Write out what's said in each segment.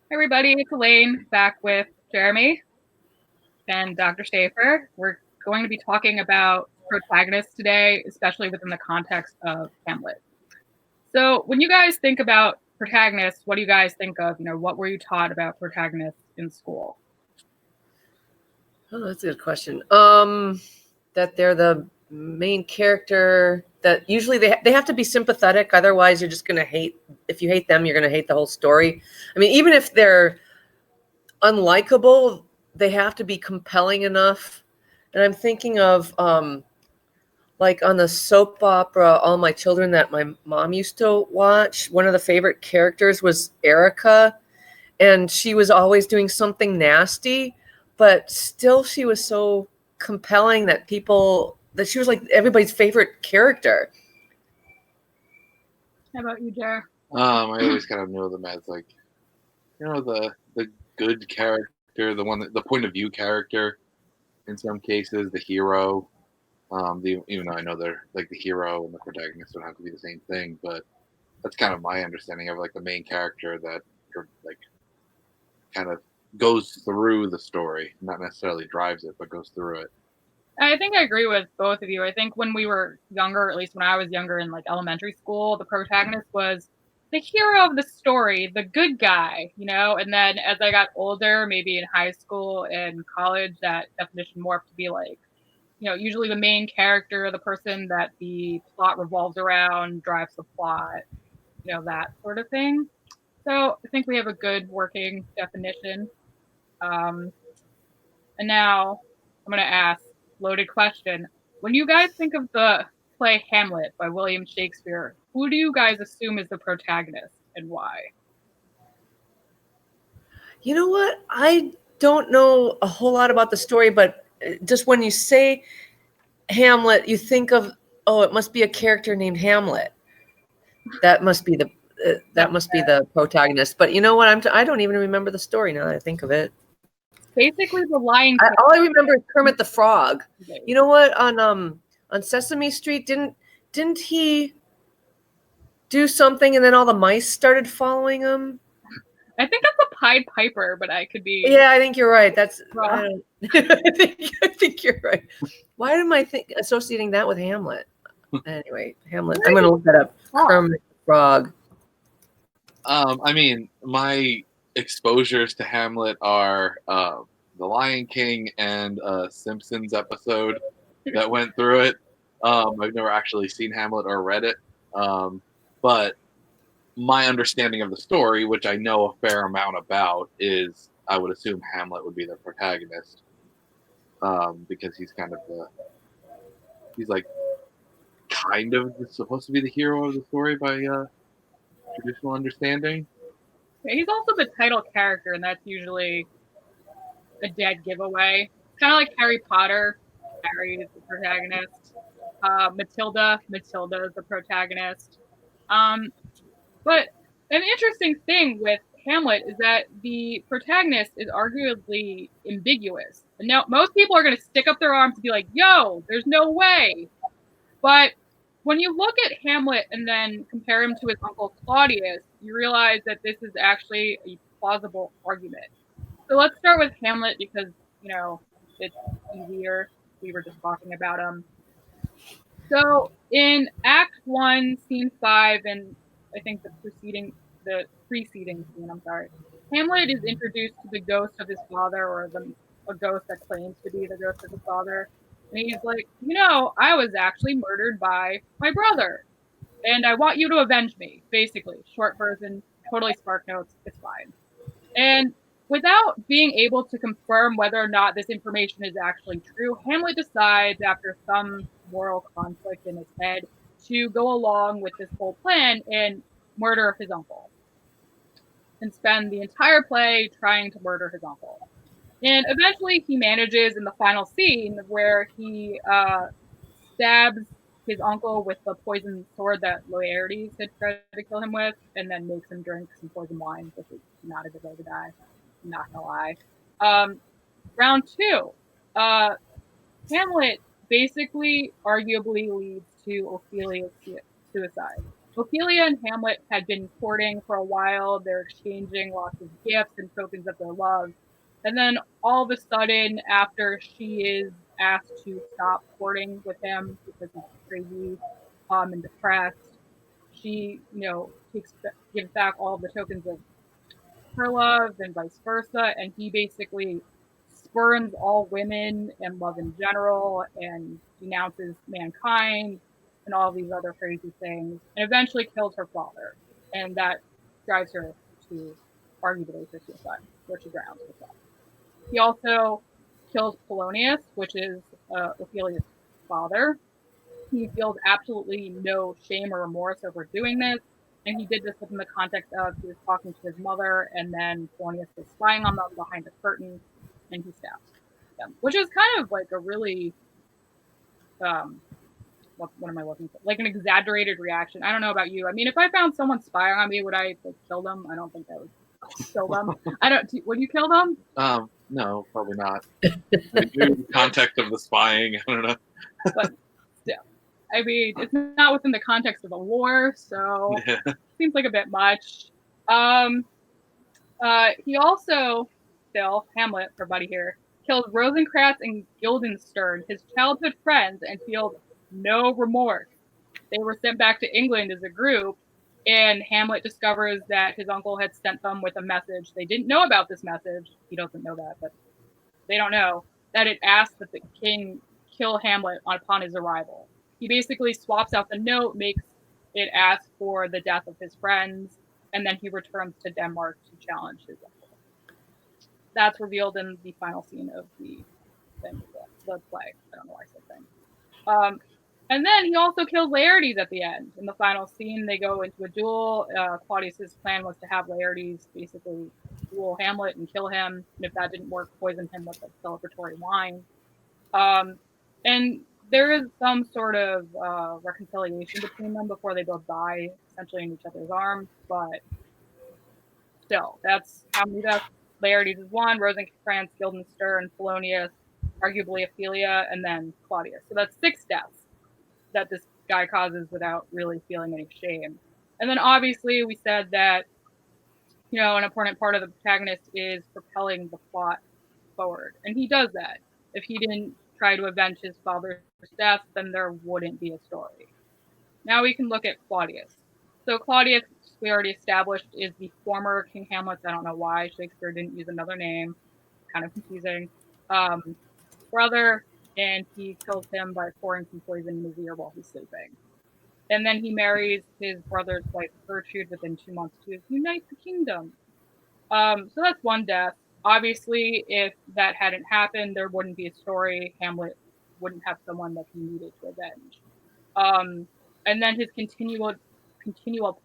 Hey everybody, it's Elaine back with Jeremy and Dr. Schaefer. We're going to be talking about protagonists today, especially within the context of Hamlet. So, when you guys think about protagonists, what do you guys think of? What were you taught about protagonists in school? Oh, that's a good question. That they're the main character. That usually they have to be sympathetic. Otherwise, you're just gonna hate. If you hate them, you're gonna hate the whole story. I mean, even if they're unlikable, they have to be compelling enough. And I'm thinking of like on the soap opera All My Children that my mom used to watch. One of the favorite characters was Erica, and she was always doing something nasty, but still she was so compelling that she was like everybody's favorite character. How about you, Jer? I always kind of know them as like, the good character, the point of view character. In some cases, the hero. Even though I know they're like the hero and the protagonist don't have to be the same thing, but that's kind of my understanding of like the main character that like kind of goes through the story, not necessarily drives it, but goes through it. I think I agree with both of you. I think when we were younger, at least when I was younger in like elementary school, the protagonist was the hero of the story, the good guy, and then as I got older, maybe in high school and college, that definition morphed to be like, usually the main character, the person that the plot revolves around, drives the plot, that sort of thing. So I think we have a good working definition. Um, and now I'm going to ask loaded question. When you guys think of the play Hamlet by William Shakespeare, who do you guys assume is the protagonist and why? You know what? I don't know a whole lot about the story, but just when you say Hamlet, you think of, oh, it must be a character named Hamlet. That must be the protagonist. But you know what? I don't even remember the story now that I think of it. Basically, the Lion King. All I remember is Kermit the Frog. You know what? On Sesame Street, didn't he do something and then all the mice started following him? I think that's a Pied Piper, but I could be. Yeah, I think you're right. I think you're right. Why am I associating that with Hamlet? Anyway, Hamlet. I'm going to look that up. Kermit the Frog. I mean, my exposures to Hamlet are The Lion King and a Simpsons episode that went through it. I've never actually seen Hamlet or read it, but my understanding of the story, which I know a fair amount about, is I would assume Hamlet would be the protagonist, because he's like kind of supposed to be the hero of the story by traditional understanding. Yeah, he's also the title character, and that's usually a dead giveaway. It's kind of like Harry Potter. Harry is the protagonist. Matilda is the protagonist. But an interesting thing with Hamlet is that the protagonist is arguably ambiguous. And now most people are going to stick up their arms and be like, yo, there's no way. But when you look at Hamlet and then compare him to his uncle Claudius, you realize that this is actually a plausible argument. So let's start with Hamlet because, it's easier. We were just talking about him. So in Act 1, Scene 5, and I think the preceding scene, Hamlet is introduced to the ghost of his father, or a ghost that claims to be the ghost of his father. And he's like, I was actually murdered by my brother, and I want you to avenge me, basically. Short version, totally Spark Notes, it's fine. And without being able to confirm whether or not this information is actually true, Hamlet decides, after some moral conflict in his head, to go along with this whole plan and murder his uncle. And spend the entire play trying to murder his uncle. And eventually he manages in the final scene where he stabs his uncle with the poisoned sword that Laertes had tried to kill him with, and then makes him drink some poisoned wine, which is not a good way to die. I'm not gonna lie. Round 2. Hamlet basically arguably leads to Ophelia's suicide. Ophelia and Hamlet had been courting for a while. They're exchanging lots of gifts and tokens of their love. And then all of a sudden, after she is asked to stop courting with him because he's crazy and depressed, she, gives back all the tokens of her love and vice versa. And he basically spurns all women and love in general and denounces mankind and all these other crazy things, and eventually kills her father. And that drives her to arguably for suicide, where she drowns herself. He also kills Polonius, which is Ophelia's father. He feels absolutely no shame or remorse over doing this. And he did this within the context of he was talking to his mother, and then Polonius was spying on them behind a curtain, and he stabbed them, which is kind of like a really, what am I looking for? Like an exaggerated reaction. I don't know about you. I mean, if I found someone spying on me, would I like kill them? I don't think I would kill them. I don't. Would you kill them? No, probably not. Maybe in the context of the spying, I don't know. But still, I mean, it's not within the context of a war, so seems like a bit much. He also, still, Hamlet, our buddy here, kills Rosencrantz and Guildenstern, his childhood friends, and feels no remorse. They were sent back to England as a group, and Hamlet discovers that his uncle had sent them with a message. They didn't know about this message. He doesn't know that, but they don't know that it asked that the king kill Hamlet upon his arrival. He basically swaps out the note, makes it ask for the death of his friends, and then he returns to Denmark to challenge his uncle. That's revealed in the final scene of the play. I don't know why I said thing. And then he also kills Laertes at the end. In the final scene, they go into a duel. Claudius's plan was to have Laertes basically duel Hamlet and kill him. And if that didn't work, poison him with a celebratory wine. And there is some sort of reconciliation between them before they both die, essentially in each other's arms. But still, that's how many deaths. Laertes is one, Rosencrantz, Guildenstern, Polonius, arguably Ophelia, and then Claudius. So that's 6 deaths that this guy causes without really feeling any shame. And then obviously we said that, an important part of the protagonist is propelling the plot forward. And he does that. If he didn't try to avenge his father's death, then there wouldn't be a story. Now we can look at Claudius. So Claudius, we already established, is the former King Hamlet. I don't know why Shakespeare didn't use another name. Kind of confusing. Brother, and he kills him by pouring some poison in his ear while he's sleeping. And then he marries his brother's wife Gertrude within 2 months to unite the kingdom. So that's one death. Obviously, if that hadn't happened, there wouldn't be a story. Hamlet wouldn't have someone that he needed to avenge. And then his continual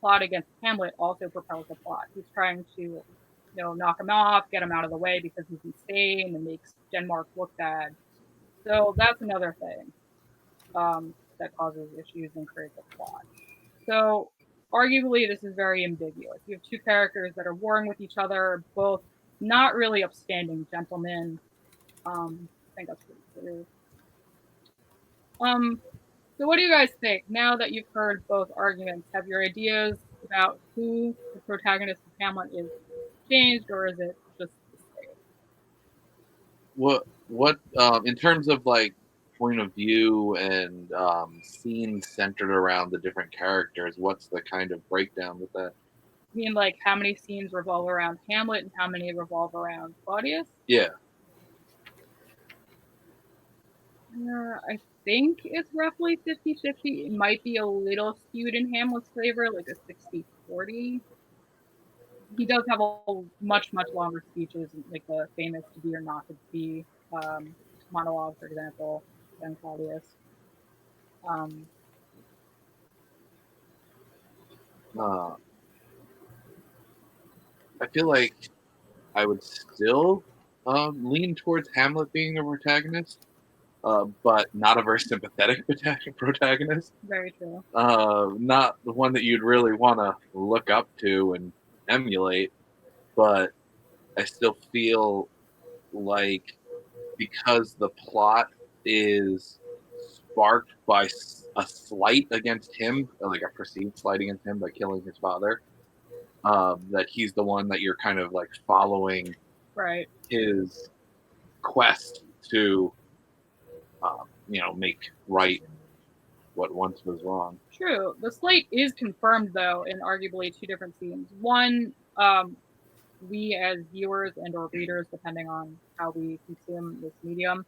plot against Hamlet also propels the plot. He's trying to, knock him off, get him out of the way because he's insane and makes Denmark look bad. So that's another thing that causes issues and creates a plot. So arguably, this is very ambiguous. You have 2 characters that are warring with each other, both not really upstanding gentlemen. I think that's pretty clear. So what do you guys think? Now that you've heard both arguments, have your ideas about who the protagonist of Hamlet is changed, or is it just the same? What in terms of like point of view and scenes centered around the different characters, what's the kind of breakdown with that? I mean, like, how many scenes revolve around Hamlet and how many revolve around Claudius? Yeah. I think it's roughly 50-50. It might be a little skewed in Hamlet's favor, like a 60-40. He does have much longer speeches, like the famous "To Be or Not to Be" monologue, for example, than Claudius. I feel like I would still lean towards Hamlet being the protagonist, but not a very sympathetic protagonist. Very true. Not the one that you'd really want to look up to and emulate, but I still feel like because the plot is sparked by a slight against him, like a perceived slight against him by killing his father. That he's the one that you're kind of like following Right. his quest to, make right what once was wrong. True. The slate is confirmed, though, in arguably two different scenes. One, we as viewers and or readers, depending on how we consume this medium,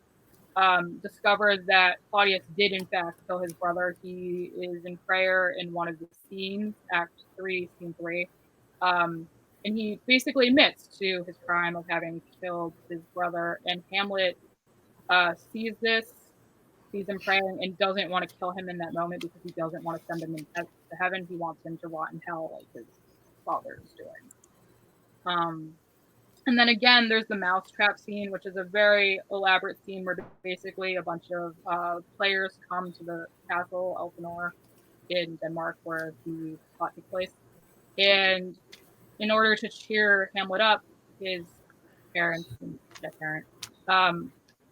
discover that Claudius did in fact kill his brother. He is in prayer in one of the scenes, Act 3, Scene 3. And he basically admits to his crime of having killed his brother. And Hamlet sees this, sees him praying, and doesn't want to kill him in that moment because he doesn't want to send him to heaven. He wants him to rot in hell like his father is doing. And then again, there's the mousetrap scene, which is a very elaborate scene where basically a bunch of players come to the castle Elsinore in Denmark where the plot takes place. And in order to cheer Hamlet up, his parents and step parent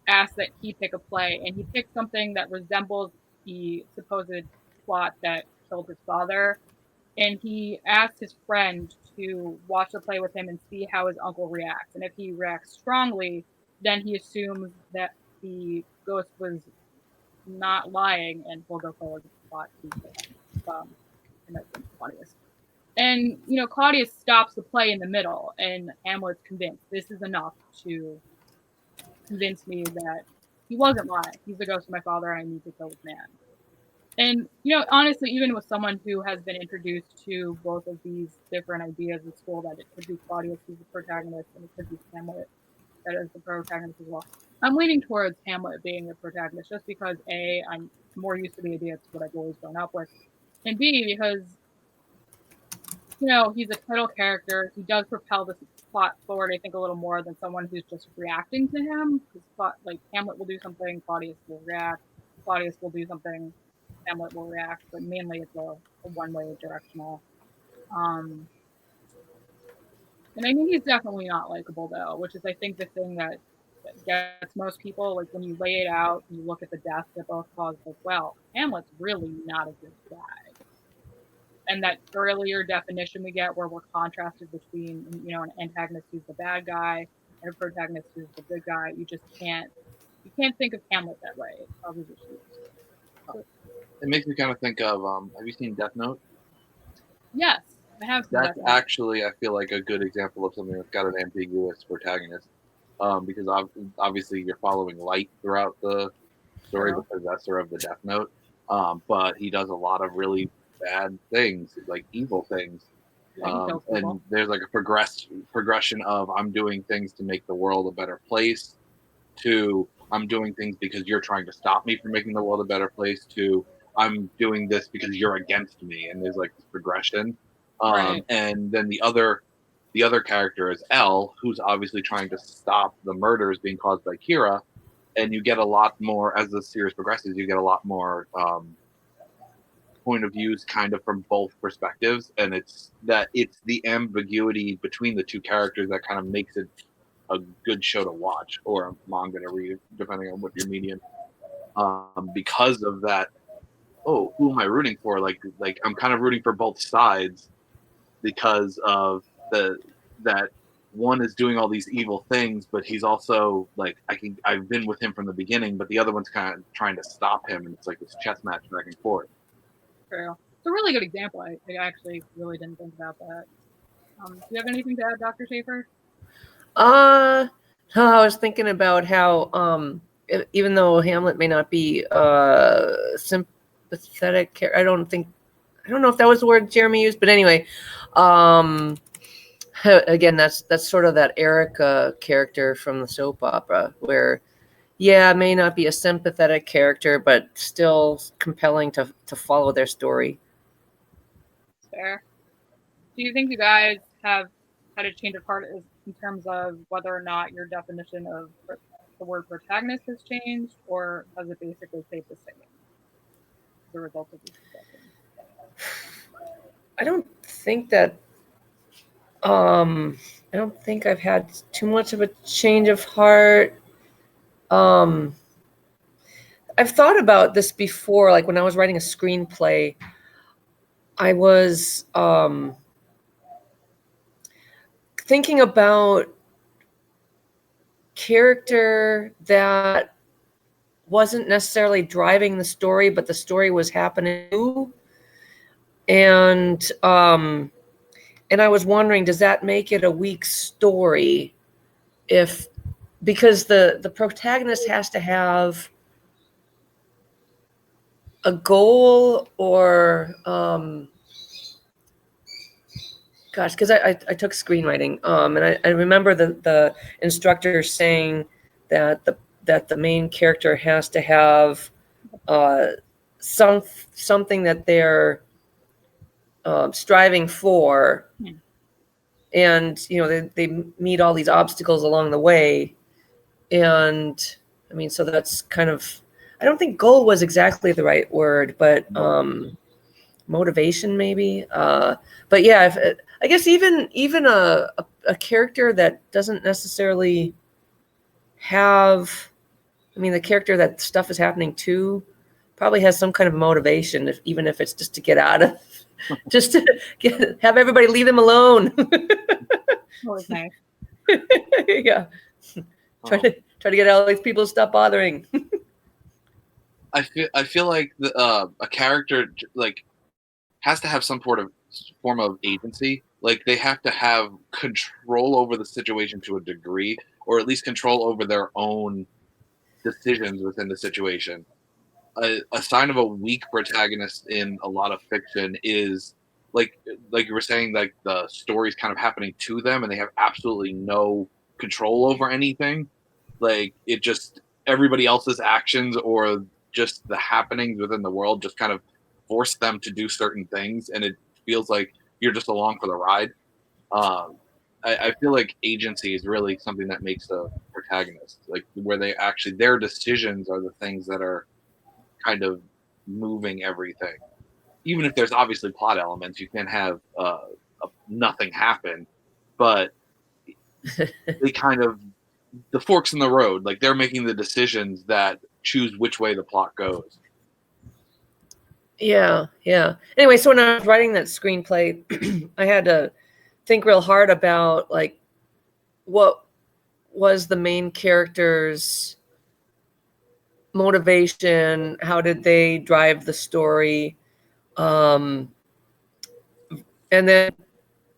asked that he pick a play, and he picked something that resembles the supposed plot that killed his father. And he asked his friend to watch the play with him and see how his uncle reacts. And if he reacts strongly, then he assumes that the ghost was not lying and will go forward with the plot to kill him. And that's Claudius. And, Claudius stops the play in the middle, and Hamlet's convinced this is enough to convince me that he wasn't lying. He's the ghost of my father, and I need to kill this man. And, honestly, even with someone who has been introduced to both of these different ideas in school, that it could be Claudius who's the protagonist and it could be Hamlet that is the protagonist as well, I'm leaning towards Hamlet being the protagonist just because, A, I'm more used to the idea, it's what I've always grown up with, and B, because, he's a title character. He does propel this plot forward, I think, a little more than someone who's just reacting to him. Because, like, Hamlet will do something, Claudius will react. Claudius will do something, Hamlet will react, but mainly it's a one-way directional. And I think he's definitely not likable, though, which is, I think, the thing that gets most people. Like, when you lay it out and you look at the deaths that both caused, like, well, Hamlet's really not a good guy. And that earlier definition we get where we're contrasted between, an antagonist who's the bad guy and a protagonist who's the good guy, you can't think of Hamlet that way. It's probably just used. It makes me kind of think of, have you seen Death Note? Yes, I have seen That's actually, I feel like, a good example of something that's got an ambiguous protagonist. Because obviously you're following Light throughout the story, the possessor of the Death Note. But he does a lot of really bad things, like evil things. And there's like a progression of I'm doing things to make the world a better place, to I'm doing things because you're trying to stop me from making the world a better place, to I'm doing this because you're against me. And there's like this progression. Right. And then the other character is L, who's obviously trying to stop the murders being caused by Kira. And you get a lot more, as the series progresses, you get a lot more point of views kind of from both perspectives. And it's the ambiguity between the two characters that kind of makes it a good show to watch, or a manga to read, depending on what your medium. Because of that, who am I rooting for? Like I'm kind of rooting for both sides because of that one is doing all these evil things, but he's also like I've been with him from the beginning, but the other one's kind of trying to stop him, and it's like this chess match back and forth. True. It's a really good example. I actually really didn't think about that. Do you have anything to add, Dr. Schaefer? I was thinking about how even though Hamlet may not be sympathetic, I don't know if that was the word Jeremy used, but anyway, again, that's sort of that Erica character from the soap opera where, yeah, may not be a sympathetic character, but still compelling to follow their story. Fair. Do you think you guys have had a change of heart in terms of whether or not your definition of the word protagonist has changed, or has it basically stayed the same as a result of this discussion? I don't think that. I don't think I've had too much of a change of heart. I've thought about this before, like when I was writing a screenplay, I was thinking about character that wasn't necessarily driving the story, but the story was happening to. And I was wondering, does that make it a weak story? Because the protagonist has to have a goal or because I took screenwriting, and I remember the instructor saying that the main character has to have something that they're striving for, and they meet all these obstacles along the way, and I mean, so that's kind of, I don't think goal was exactly the right word, but motivation maybe. But yeah, I guess even a character that doesn't necessarily have, I mean, the character that stuff is happening to probably has some kind of motivation, even if it's just to get out of, just to have everybody leave them alone. That was nice. Yeah. Try to get all these people to stop bothering. I feel like a character like has to have some form of agency. Like they have to have control over the situation to a degree, or at least control over their own decisions within the situation. A sign of a weak protagonist in a lot of fiction is like you were saying, like the story's kind of happening to them and they have absolutely no control over anything. Like it just, everybody else's actions or just the happenings within the world just kind of force them to do certain things, and it feels like you're just along for the ride. um, I feel like agency is really something that makes a protagonist, like where they actually, their decisions are the things that are kind of moving everything. Even if there's obviously plot elements, you can have nothing happen, but they kind of, the forks in the road, like they're making the decisions that choose which way the plot goes. Yeah. Anyway, so when I was writing that screenplay, I had to think real hard about like what was the main character's motivation, how did they drive the story, and then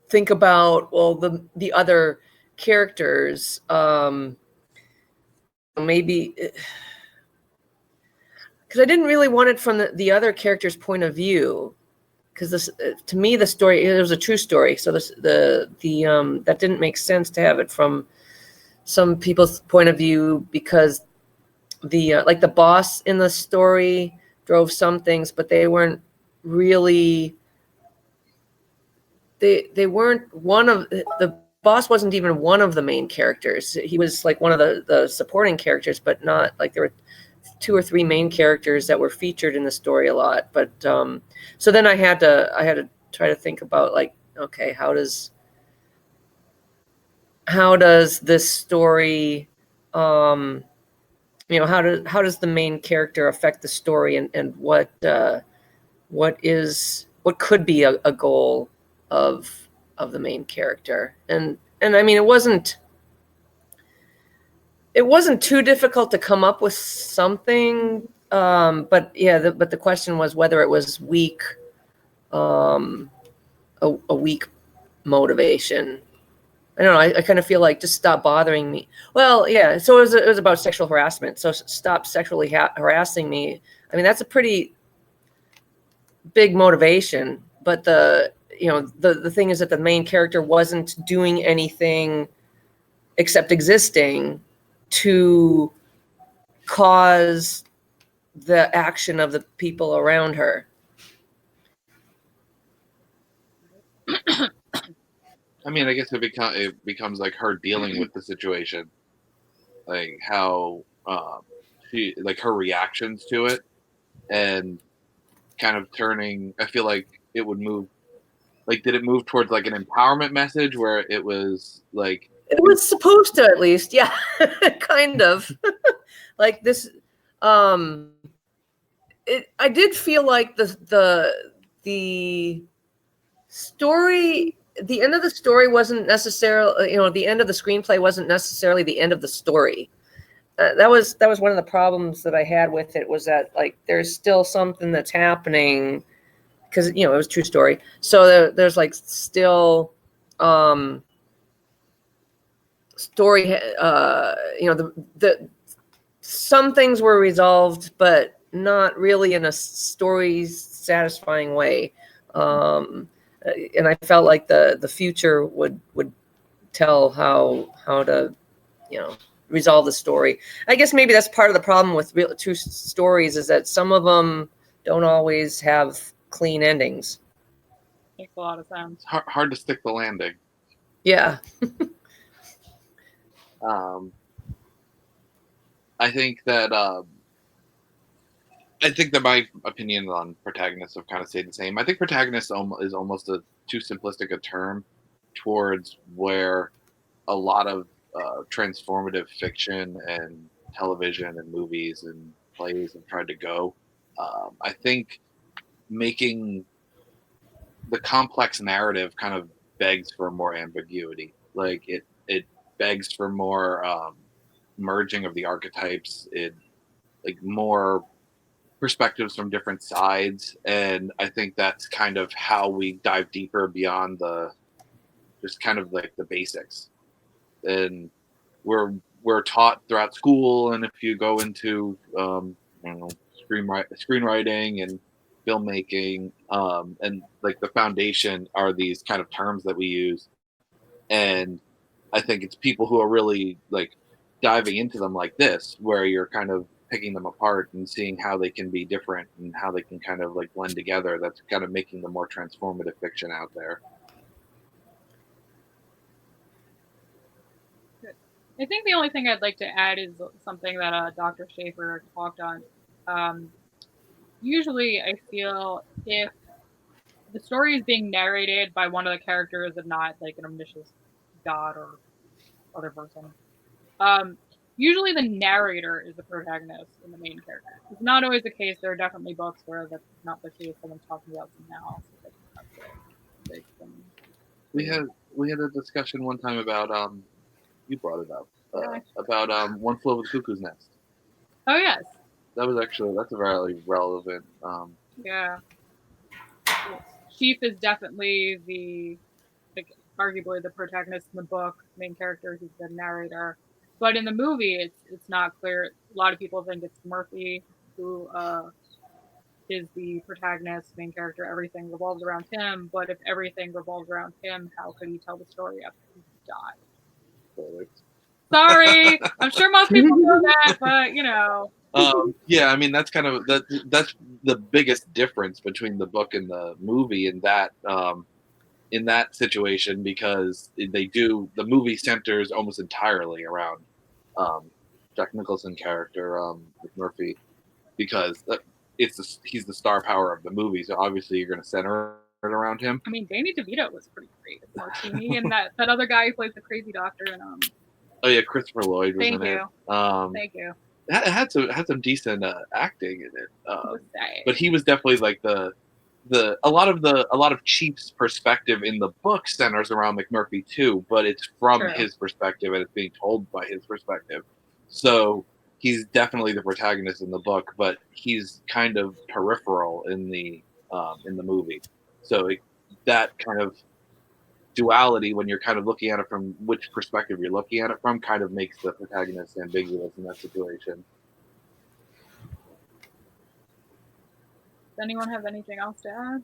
think about, well, the other characters, maybe because I didn't really want it from the other character's point of view, because this, to me, the story, it was a true story, so that didn't make sense to have it from some people's point of view, because like the boss in the story drove some things, but they weren't really, they weren't one of the boss wasn't even one of the main characters. He was like one of the supporting characters, but not like, there were 2 or 3 main characters that were featured in the story a lot. But so then I had to try to think about, like, okay, how does this story, how does the main character affect the story, and what could be a goal of the main character. And I mean, it wasn't too difficult to come up with something, but yeah, but the question was whether it was weak, a weak motivation. I don't know. I kind of feel like, just stop bothering me. Well, yeah. So it was about sexual harassment. So stop sexually harassing me. I mean, that's a pretty big motivation. But the thing is that the main character wasn't doing anything except existing to cause the action of the people around her. I mean, I guess it becomes like her dealing with the situation, like how she, like her reactions to it, and kind of turning. I feel like it would move. Like, did it move towards like an empowerment message where it was like, it was supposed to, at least, yeah, kind of like this. I did feel like the story, the end of the story wasn't necessarily, the end of the screenplay wasn't necessarily the end of the story. That was one of the problems that I had with it, was that like there's still something that's happening, because it was a true story. So there's like still story. The some things were resolved, but not really in a story satisfying way. And I felt like the future would tell how to resolve the story. I guess maybe that's part of the problem with true stories, is that some of them don't always have clean endings. Makes a lot of sense. It's hard to stick the landing. Yeah. I think that my opinion on Protagonist have kind of stayed the same. I think Protagonist is almost too simplistic a term towards where a lot of transformative fiction and television and movies and plays have tried to go. I think making the complex narrative kind of begs for more ambiguity. Like it begs for more merging of the archetypes. It like more perspectives from different sides, and I think that's kind of how we dive deeper beyond the just kind of like the basics. And we're taught throughout school, and if you go into screenwriting and filmmaking, and like the foundation are these kind of terms that we use, and I think it's people who are really like diving into them like this, where you're kind of picking them apart and seeing how they can be different and how they can kind of like blend together. That's kind of making the more transformative fiction out there. I think the only thing I'd like to add is something that Dr. Schaefer talked on. Usually I feel if the story is being narrated by one of the characters and not like an omniscient god or other person, usually the narrator is the protagonist and the main character. It's not always the case. There are definitely books where that's not the case. Someone's talking about something else. We had a discussion one time about you brought it up about One Flew Over the Cuckoo's Nest. Oh yes, that's a very relevant. Yeah, Sheep is definitely arguably the protagonist in the book, main character. He's the narrator, but in the movie, it's not clear. A lot of people think it's Murphy who is the protagonist, main character. Everything revolves around him. But if everything revolves around him, how could he tell the story after he died? Sorry, I'm sure most people know that, but yeah, I mean that's kind of that's the biggest difference between the book and the movie in that situation, because the movie centers almost entirely around Jack Nicholson character Murphy, because he's the star power of the movie, so obviously you're going to center it around him. I mean, Danny DeVito was pretty great as Martini, and that other guy who plays the crazy doctor, and oh yeah, Christopher Lloyd was in it. Thank you. It had some decent acting in it, but he was definitely like a lot of Chief's perspective in the book centers around McMurphy too, but it's from his perspective and it's being told by his perspective. So he's definitely the protagonist in the book, but he's kind of peripheral in the movie. So that kind of duality, when you're kind of looking at it from which perspective you're looking at it from, kind of makes the protagonist ambiguous in that situation. Does anyone have anything else to add?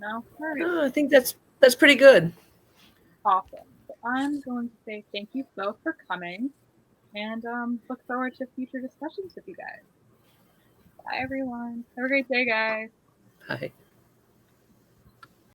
No? All right. No, I think that's pretty good. Awesome. So I'm going to say thank you both for coming, and look forward to future discussions with you guys. Bye, everyone. Have a great day, guys. Bye.